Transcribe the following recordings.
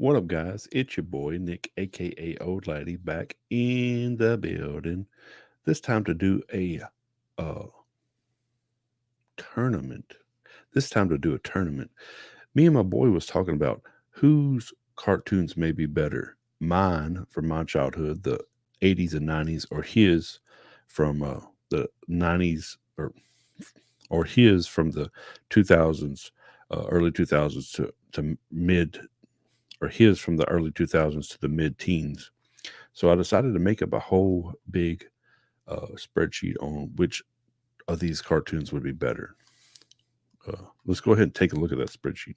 What up, guys? It's your boy Nick, aka Old Laddie, back in the building. This time to do a uh, tournament. This time to do a tournament. Me and my boy was talking about whose cartoons may be better. Mine from my childhood, the '80s and '90s, or his from the '90s, or his from the 2000s, early 2000s to mid, or his from the early 2000s to the mid teens. So I decided to make up a whole big spreadsheet on which of these cartoons would be better. Let's go ahead and take a look at that spreadsheet.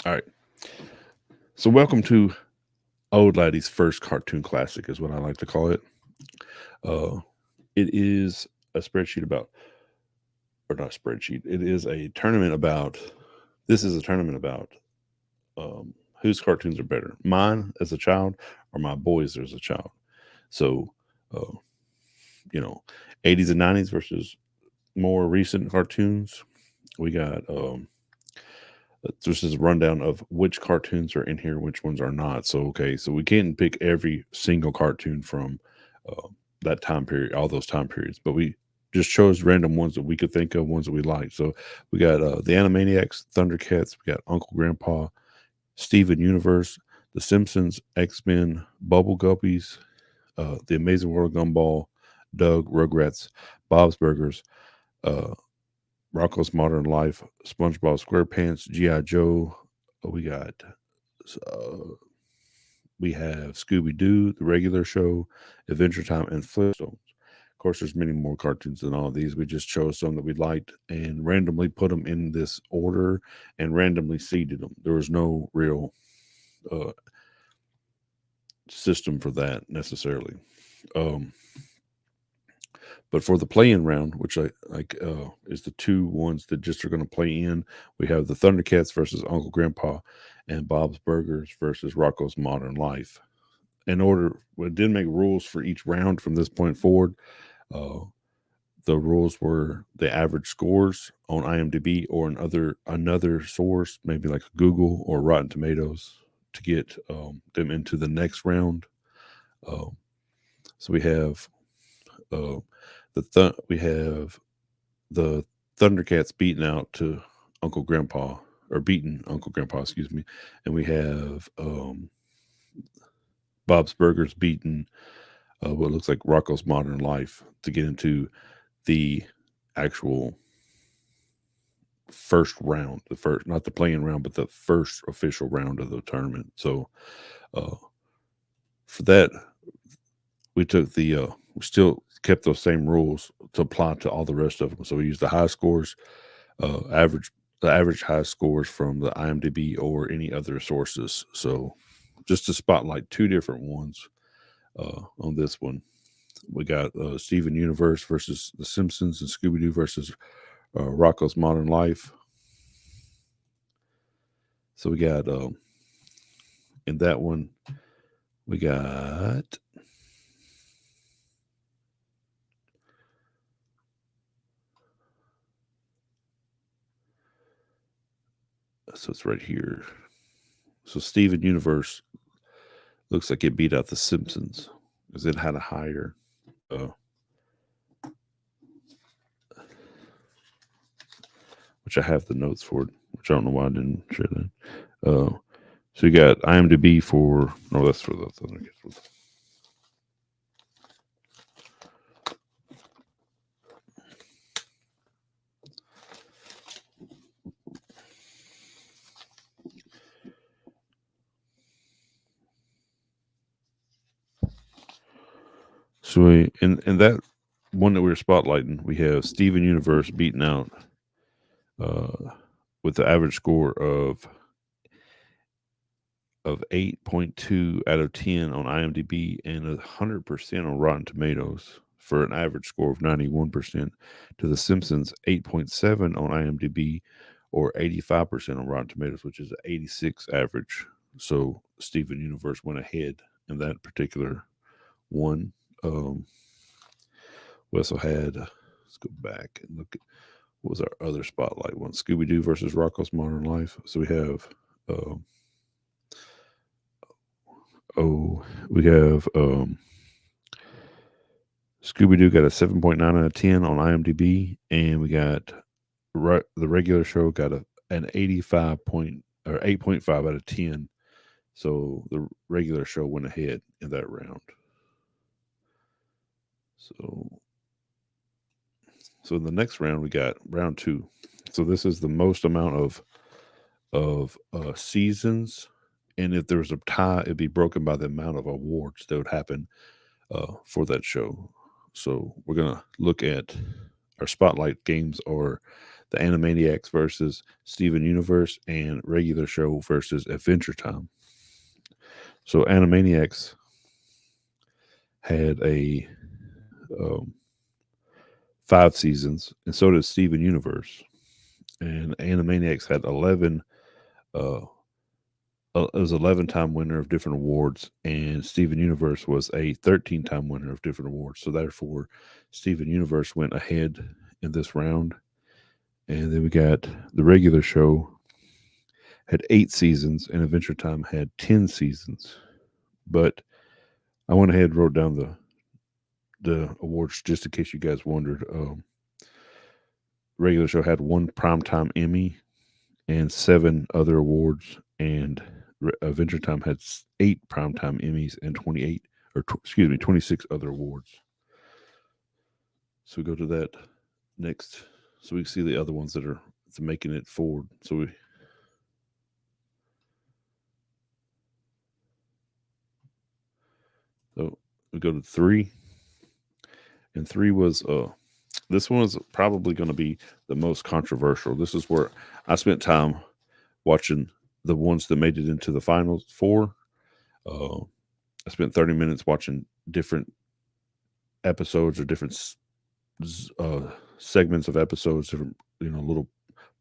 All right. So welcome to Old Laddie's first cartoon classic, is what I like to call it. Uh, it is a spreadsheet about, or not a spreadsheet. It is a tournament about. This is a tournament about whose cartoons are better, mine as a child or my boys as a child. So, uh, you know, 80s and 90s versus more recent cartoons. We got this is a rundown of which cartoons are in here, which ones are not. So okay, so we can't pick every single cartoon from uh, that time period, all those time periods, but we just chose random ones that we could think of, ones that we like. So we got the Animaniacs, Thundercats, we got Uncle Grandpa, Steven Universe, The Simpsons, X Men, Bubble Guppies, The Amazing World of Gumball, Doug, Rugrats, Bob's Burgers, uh, Rocco's Modern Life, SpongeBob SquarePants, GI Joe. We got uh, we have Scooby Doo, The Regular Show, Adventure Time, and Flintstones. Of course, there's many more cartoons than all of these. We just chose some that we liked and randomly put them in this order and randomly seeded them. There was no real uh, system for that necessarily. Um, But for the play-in round, which I like, is the two ones that just are going to play in, we have the Thundercats versus Uncle Grandpa, and Bob's Burgers versus Rocco's Modern Life. In order, we did make rules for each round from this point forward. Uh, the rules were the average scores on IMDb or another source, maybe like Google or Rotten Tomatoes, to get them into the next round. Uh, so we have uh, we have the Thundercats beating out to Uncle Grandpa, or beating Uncle Grandpa, excuse me, and we have Bob's Burgers beating what looks like Rocco's Modern Life to get into the actual first round, the first, not the playing round, but the first official round of the tournament. So uh, for that, we still kept those same rules to apply to all the rest of them. So we used the high scores, average the average high scores from the IMDb or any other sources. So just to spotlight two different ones on this one, we got Steven Universe versus The Simpsons and Scooby Doo versus Rocco's Modern Life. So we got in that one we got, so it's right here. So Steven Universe looks like it beat out The Simpsons because it had a higher. Uh, which I have the notes for it, which I don't know why I didn't share that. So you got IMDb for, no, that's for the Thundercats. So in that one that we were spotlighting, we have Steven Universe beating out uh, with the average score of 8.2 out of 10 on IMDb and 100% on Rotten Tomatoes for an average score of 91%, to The Simpsons 8.7 on IMDb or 85% on Rotten Tomatoes, which is an 86 average. So Steven Universe went ahead in that particular one. Um, We also had, let's go back and look at what was our other spotlight one, Scooby Doo versus Rocko's Modern Life. So we have, Scooby Doo got a 7.9 out of 10 on IMDb, and we got the regular show got an 8.5 out of 10. So the regular show went ahead in that round. So in the next round we got round 2. So this is the most amount of seasons, and if there was a tie, it'd be broken by the amount of awards that would happen for that show. So we're gonna look at our spotlight games, or the Animaniacs versus Steven Universe, and regular show versus Adventure Time. So Animaniacs had a 5 seasons, and so did Steven Universe. And Animaniacs had 11. It was 11-time winner of different awards, and Steven Universe was a 13-time winner of different awards. So therefore, Steven Universe went ahead in this round. And then we got the regular show had 8 seasons, and Adventure Time had 10 seasons. But I went ahead and wrote down the awards just in case you guys wondered. Regular show had 1 primetime Emmy and 7 other awards, and Adventure Time had 8 primetime Emmys and 26 other awards. So we go to that next, so we can see the other ones that are making it forward. So we go to 3, and 3 was this one was probably going to be the most controversial. This is where I spent time watching the ones that made it into the final 4. I spent 30 minutes watching different episodes or different segments of episodes, different little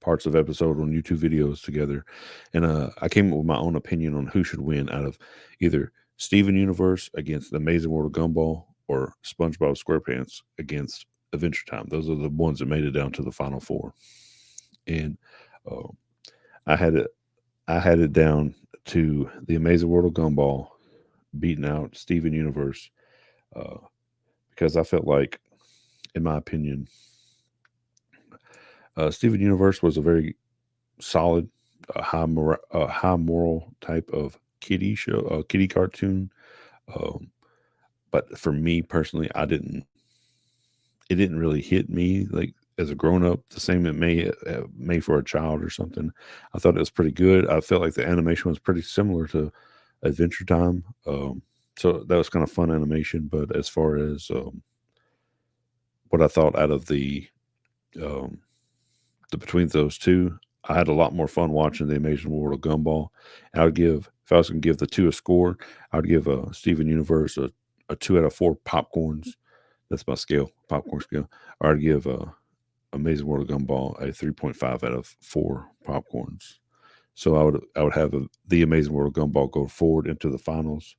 parts of episode on YouTube videos together, and I came up with my own opinion on who should win out of either Steven Universe against The Amazing World of Gumball, or SpongeBob SquarePants against Adventure Time. Those are the ones that made it down to the final 4, and I had it down to The Amazing World of Gumball beating out Steven Universe, because I felt like, in my opinion, Steven Universe was a very solid, high moral type of kiddie show, kiddie cartoon. But for me personally, it didn't really hit me like as a grown up the same it may for a child or something. I thought it was pretty good. I felt like the animation was pretty similar to Adventure Time. So that was kind of fun animation. But as far as what I thought out of the between those two, I had a lot more fun watching The Amazing World of Gumball. And I would give, if I was going to give the 2 a score, I would give Steven Universe a 2 out of 4 popcorns. That's my scale, popcorn scale. Or I'd give Amazing World of Gumball a 3.5 out of 4 popcorns. So I would have the Amazing World of Gumball go forward into the finals,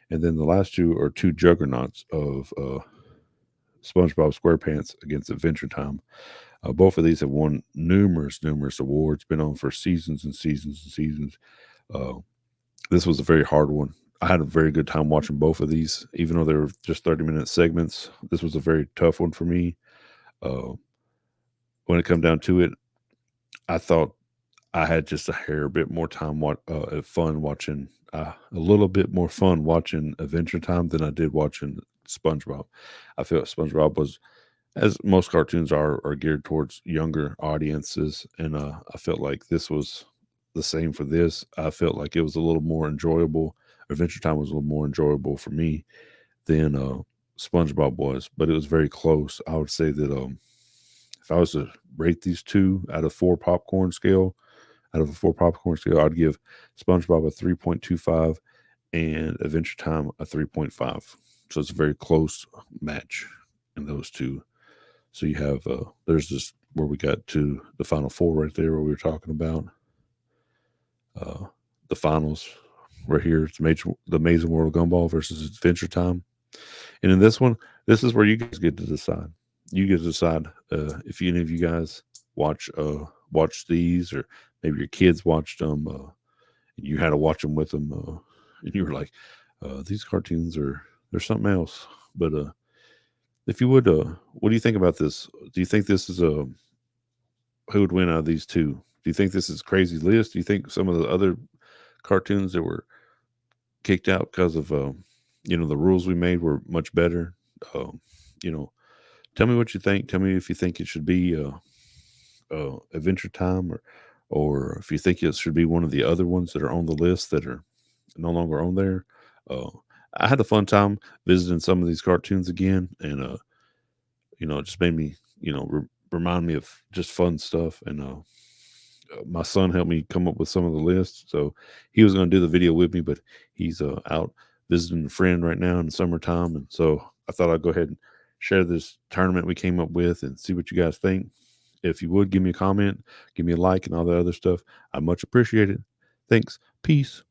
and then the last 2 are 2 juggernauts of SpongeBob SquarePants against Adventure Time. Both of these have won numerous awards, been on for seasons and seasons and seasons. This was a very hard one. I had a very good time watching both of these, even though they were just 30-minute segments. This was a very tough one for me. When it come down to it, I thought I had just a hair bit more time, fun watching, a little bit more fun watching Adventure Time than I did watching SpongeBob. I feel SpongeBob was, as most cartoons are geared towards younger audiences, and I felt like this was the same for this. I felt like it was a little more enjoyable. Adventure Time was a little more enjoyable for me than SpongeBob was, but it was very close. I would say that if I was to rate these 2 out of a 4 popcorn scale, I'd give SpongeBob a 3.25 and Adventure Time a 3.5. So it's a very close match in those 2. So you have there's this where we got to the final 4 right there, where we were talking about the finals right here. It's the Amazing World of Gumball versus Adventure Time, and in this one, this is where you guys get to decide. you guys decide if any of you guys watch these, or maybe your kids watched them. You had to watch them with them, and you were like, "These cartoons they're something else." But if you would, what do you think about this? Do you think this is a who would win out of these two? Do you think this is crazy list? Do you think some of the other cartoons that were kicked out because of the rules we made were much better? You know, tell me what you think. Tell me if you think it should be Adventure Time, or if you think it should be one of the other ones that are on the list that are no longer on there. Uh, I had a fun time visiting some of these cartoons again, and it just made me, remind me of just fun stuff. And my son helped me come up with some of the lists, so he was going to do the video with me, but he's out visiting a friend right now in the summertime, and so I thought I'd go ahead and share this tournament we came up with and see what you guys think. If you would give me a comment, give me a like, and all that other stuff, I much appreciate it. Thanks. Peace.